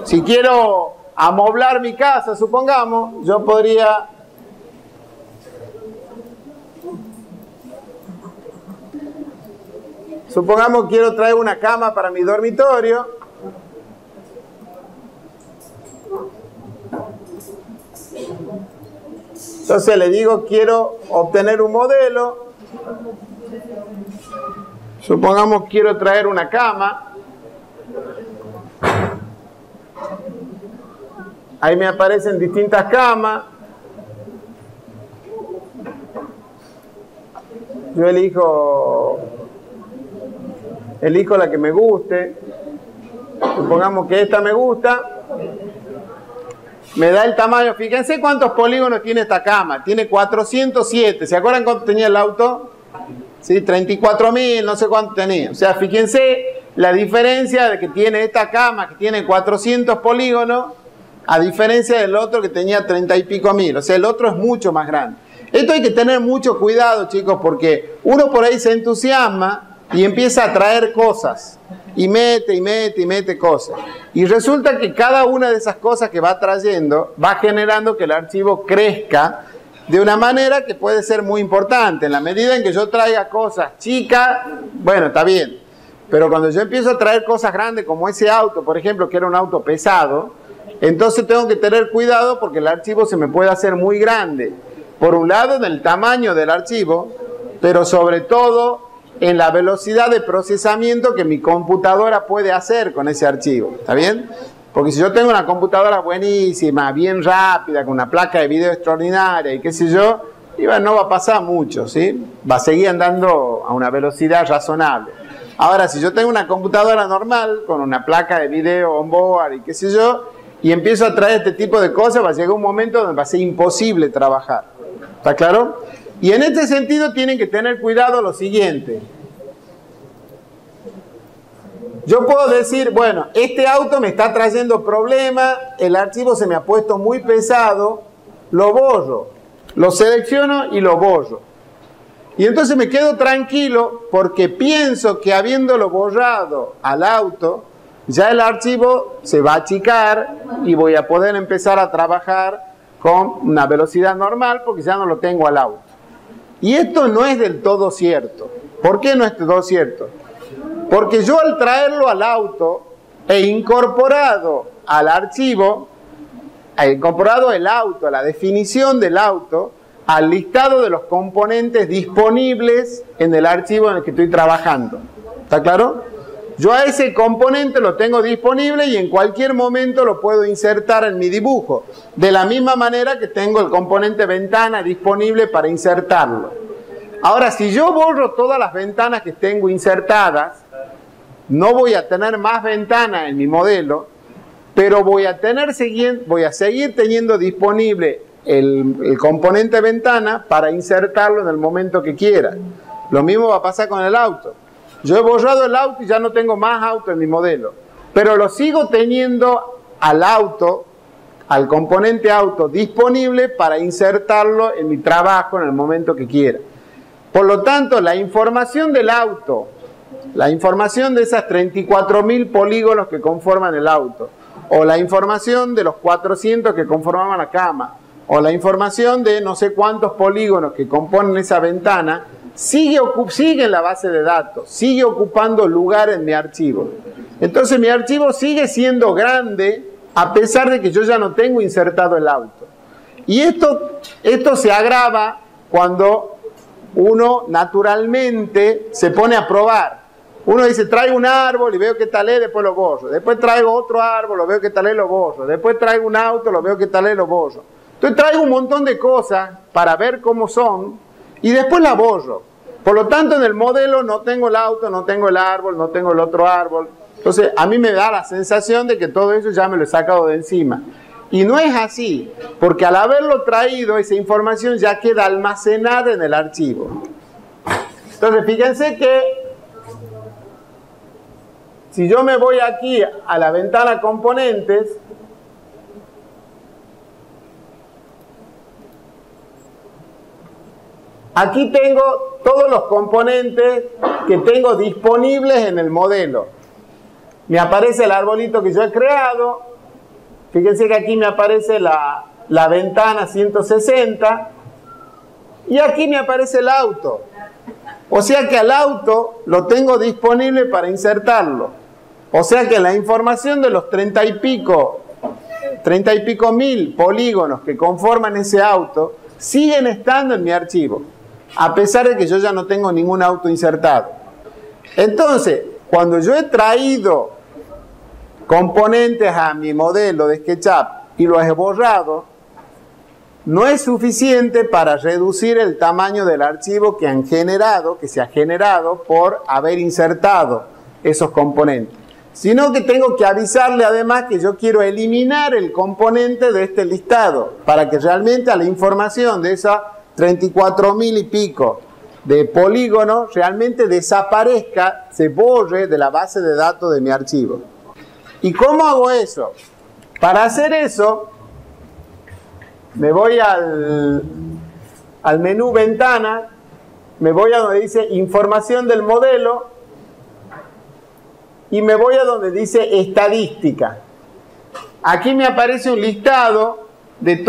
Si quiero amoblar mi casa, supongamos, yo podría... Supongamos que quiero traer una cama para mi dormitorio. Entonces le digo, quiero obtener un modelo. Supongamos que quiero traer una cama. Ahí me aparecen distintas camas. Yo elijo la que me guste. Supongamos que esta me gusta. Me da el tamaño. Fíjense cuántos polígonos tiene esta cama. Tiene 407. ¿Se acuerdan cuánto tenía el auto? Sí, 34.000, no sé cuánto tenía. O sea, fíjense la diferencia de que tiene esta cama, que tiene 400 polígonos, a diferencia del otro que tenía 30 y pico mil. O sea, el otro es mucho más grande. Esto hay que tener mucho cuidado, chicos, porque uno por ahí se entusiasma y empieza a traer cosas. Y mete cosas. Y resulta que cada una de esas cosas que va trayendo va generando que el archivo crezca de una manera que puede ser muy importante. En la medida en que yo traiga cosas chicas, bueno, está bien. Pero cuando yo empiezo a traer cosas grandes como ese auto, por ejemplo, que era un auto pesado, entonces tengo que tener cuidado porque el archivo se me puede hacer muy grande. Por un lado, en el tamaño del archivo, pero sobre todo en la velocidad de procesamiento que mi computadora puede hacer con ese archivo. ¿Está bien? Porque si yo tengo una computadora buenísima, bien rápida, con una placa de video extraordinaria y qué sé yo, no va a pasar mucho, ¿sí? Va a seguir andando a una velocidad razonable. Ahora, si yo tengo una computadora normal, con una placa de video onboard y qué sé yo, y empiezo a traer este tipo de cosas, va a llegar un momento donde va a ser imposible trabajar. ¿Está claro? Y en este sentido tienen que tener cuidado lo siguiente. Yo puedo decir, bueno, este auto me está trayendo problemas, el archivo se me ha puesto muy pesado, lo borro, lo selecciono y lo borro. Y entonces me quedo tranquilo porque pienso que habiéndolo borrado al auto, ya el archivo se va a achicar y voy a poder empezar a trabajar con una velocidad normal porque ya no lo tengo al auto. Y esto no es del todo cierto. ¿Por qué no es del todo cierto? Porque yo al traerlo al auto he incorporado al archivo, he incorporado el auto, a la definición del auto, al listado de los componentes disponibles en el archivo en el que estoy trabajando. ¿Está claro? Yo a ese componente lo tengo disponible y en cualquier momento lo puedo insertar en mi dibujo. De la misma manera que tengo el componente ventana disponible para insertarlo. Ahora, si yo borro todas las ventanas que tengo insertadas, no voy a tener más ventanas en mi modelo, pero voy a seguir teniendo disponible el componente ventana para insertarlo en el momento que quiera. Lo mismo va a pasar con el auto. Yo he borrado el auto y ya no tengo más auto en mi modelo, pero lo sigo teniendo al auto, al componente auto disponible para insertarlo en mi trabajo en el momento que quiera. Por lo tanto, la información del auto, la información de esas 34.000 polígonos que conforman el auto, o la información de los 400 que conformaban la cama, o la información de no sé cuántos polígonos que componen esa ventana, sigue en la base de datos, sigue ocupando lugar en mi archivo. Entonces mi archivo sigue siendo grande a pesar de que yo ya no tengo insertado el auto. Y esto se agrava cuando uno naturalmente se pone a probar. Uno dice, traigo un árbol y veo qué tal es, después lo borro. Después traigo otro árbol, lo veo qué tal es, lo borro. Después traigo un auto, lo veo qué tal es, lo borro. Entonces traigo un montón de cosas para ver cómo son y después la borro. Por lo tanto, en el modelo no tengo el auto, no tengo el árbol, no tengo el otro árbol. Entonces, a mí me da la sensación de que todo eso ya me lo he sacado de encima. Y no es así, porque al haberlo traído, esa información ya queda almacenada en el archivo. Entonces, fíjense que si yo me voy aquí a la ventana componentes, aquí tengo todos los componentes que tengo disponibles en el modelo. Me aparece el arbolito que yo he creado, Fíjense que aquí me aparece la ventana 160 y aquí me aparece el auto. O sea que al auto lo tengo disponible para insertarlo. O sea que la información de los 30 y pico mil polígonos que conforman ese auto siguen estando en mi archivo, a pesar de que yo ya no tengo ningún auto insertado. Entonces, cuando yo he traído componentes a mi modelo de SketchUp y los he borrado, no es suficiente para reducir el tamaño del archivo que se ha generado por haber insertado esos componentes, sino que tengo que avisarle además que yo quiero eliminar el componente de este listado para que realmente a la información de esas 34.000 y pico de polígonos realmente desaparezca, se borre de la base de datos de mi archivo. ¿Y cómo hago eso? Para hacer eso, me voy al menú Ventana, me voy a donde dice Información del modelo y me voy a donde dice Estadística. Aquí me aparece un listado de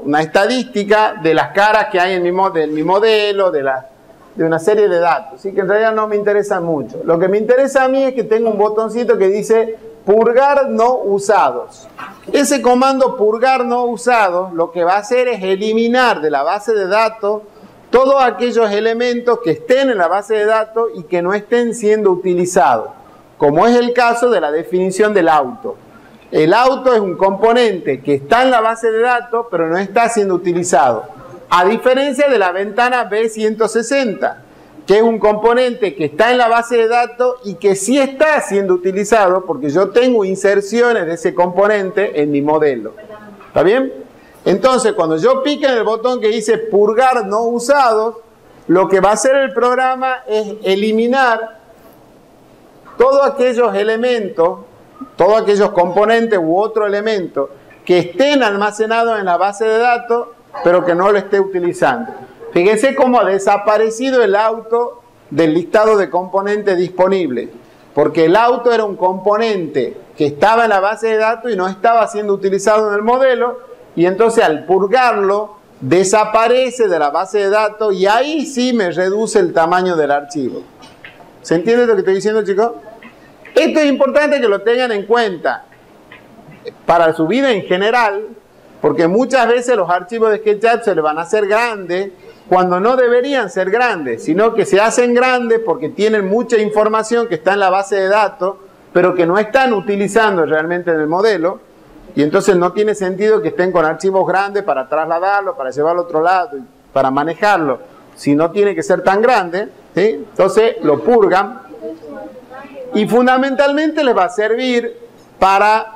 una estadística de las caras que hay en mi modelo, de una serie de datos. Así que en realidad no me interesa mucho. Lo que me interesa a mí es que tengo un botoncito que dice Purgar no usados. Ese comando purgar no usados lo que va a hacer es eliminar de la base de datos todos aquellos elementos que estén en la base de datos y que no estén siendo utilizados, como es el caso de la definición del auto. El auto es un componente que está en la base de datos pero no está siendo utilizado, a diferencia de la ventana B160, que es un componente que está en la base de datos y que sí está siendo utilizado porque yo tengo inserciones de ese componente en mi modelo. ¿Está bien? Entonces, cuando yo pique en el botón que dice purgar no usados, lo que va a hacer el programa es eliminar todos aquellos elementos, todos aquellos componentes u otro elemento que estén almacenados en la base de datos, pero que no lo esté utilizando. Fíjense cómo ha desaparecido el auto del listado de componentes disponibles, porque el auto era un componente que estaba en la base de datos y no estaba siendo utilizado en el modelo, y entonces al purgarlo desaparece de la base de datos y ahí sí me reduce el tamaño del archivo. ¿Se entiende lo que estoy diciendo, chicos? Esto es importante que lo tengan en cuenta para su vida en general, porque muchas veces los archivos de SketchUp se les van a hacer grandes cuando no deberían ser grandes, sino que se hacen grandes porque tienen mucha información que está en la base de datos, pero que no están utilizando realmente en el modelo, y entonces no tiene sentido que estén con archivos grandes para trasladarlo, para llevarlo a otro lado, para manejarlo, si no tiene que ser tan grande, ¿sí? Entonces lo purgan, y fundamentalmente les va a servir para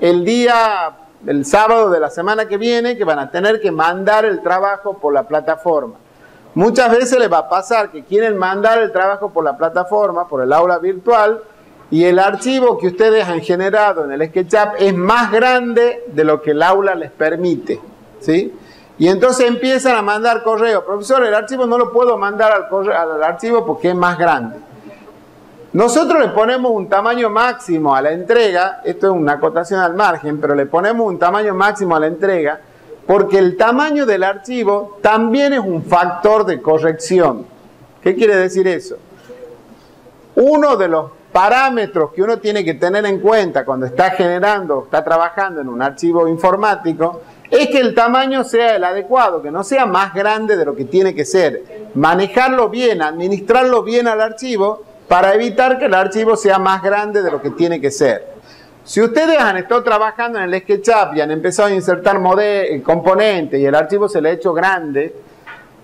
el sábado de la semana que viene, que van a tener que mandar el trabajo por la plataforma. Muchas veces les va a pasar que quieren mandar el trabajo por la plataforma, por el aula virtual, y el archivo que ustedes han generado en el SketchUp es más grande de lo que el aula les permite, ¿sí? Y entonces empiezan a mandar correo. Profesor, el archivo no lo puedo mandar al archivo porque es más grande. Nosotros le ponemos un tamaño máximo a la entrega, esto es una acotación al margen, pero le ponemos un tamaño máximo a la entrega porque el tamaño del archivo también es un factor de corrección. ¿Qué quiere decir eso? Uno de los parámetros que uno tiene que tener en cuenta cuando está trabajando en un archivo informático es que el tamaño sea el adecuado, que no sea más grande de lo que tiene que ser. Manejarlo bien, administrarlo bien al archivo para evitar que el archivo sea más grande de lo que tiene que ser. Si ustedes han estado trabajando en el SketchUp y han empezado a insertar componentes y el archivo se le ha hecho grande,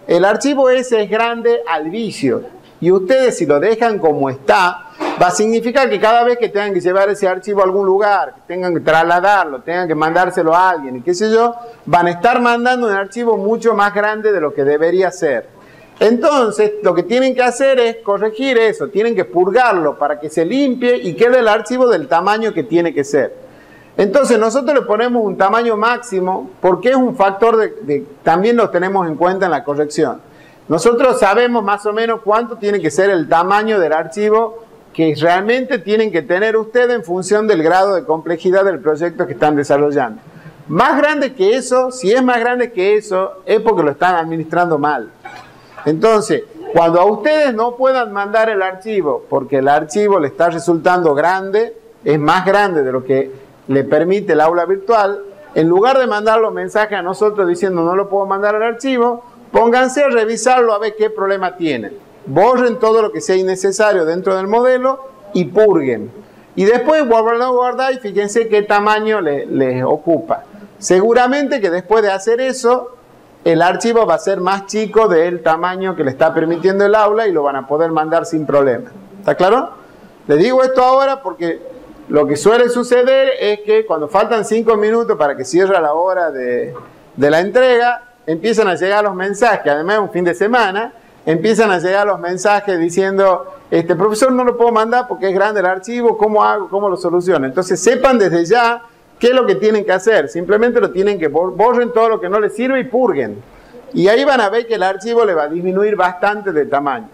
el archivo ese es grande al vicio. Y ustedes, si lo dejan como está, va a significar que cada vez que tengan que llevar ese archivo a algún lugar, que tengan que trasladarlo, tengan que mandárselo a alguien y qué sé yo, van a estar mandando un archivo mucho más grande de lo que debería ser. Entonces, lo que tienen que hacer es corregir eso, tienen que purgarlo para que se limpie y quede el archivo del tamaño que tiene que ser. Entonces, nosotros le ponemos un tamaño máximo porque es un factor también lo tenemos en cuenta en la corrección. Nosotros sabemos más o menos cuánto tiene que ser el tamaño del archivo que realmente tienen que tener ustedes en función del grado de complejidad del proyecto que están desarrollando. Más grande que eso, si es más grande que eso, es porque lo están administrando mal. Entonces, cuando a ustedes no puedan mandar el archivo, porque el archivo le está resultando grande, es más grande de lo que le permite el aula virtual, en lugar de mandar los mensajes a nosotros diciendo no lo puedo mandar al archivo, pónganse a revisarlo a ver qué problema tienen. Borren todo lo que sea innecesario dentro del modelo y purguen. Y después vuelvan a guardar y fíjense qué tamaño les ocupa. Seguramente que después de hacer eso, el archivo va a ser más chico del tamaño que le está permitiendo el aula y lo van a poder mandar sin problema. ¿Está claro? Les digo esto ahora porque lo que suele suceder es que cuando faltan 5 minutos para que cierre la hora de la entrega, empiezan a llegar los mensajes, además es un fin de semana, empiezan a llegar los mensajes diciendo, profesor, no lo puedo mandar porque es grande el archivo, ¿cómo hago? ¿Cómo lo soluciono? Entonces sepan desde ya qué es lo que tienen que hacer. Simplemente lo tienen que borren todo lo que no les sirve y purguen. Y ahí van a ver que el archivo le va a disminuir bastante de tamaño.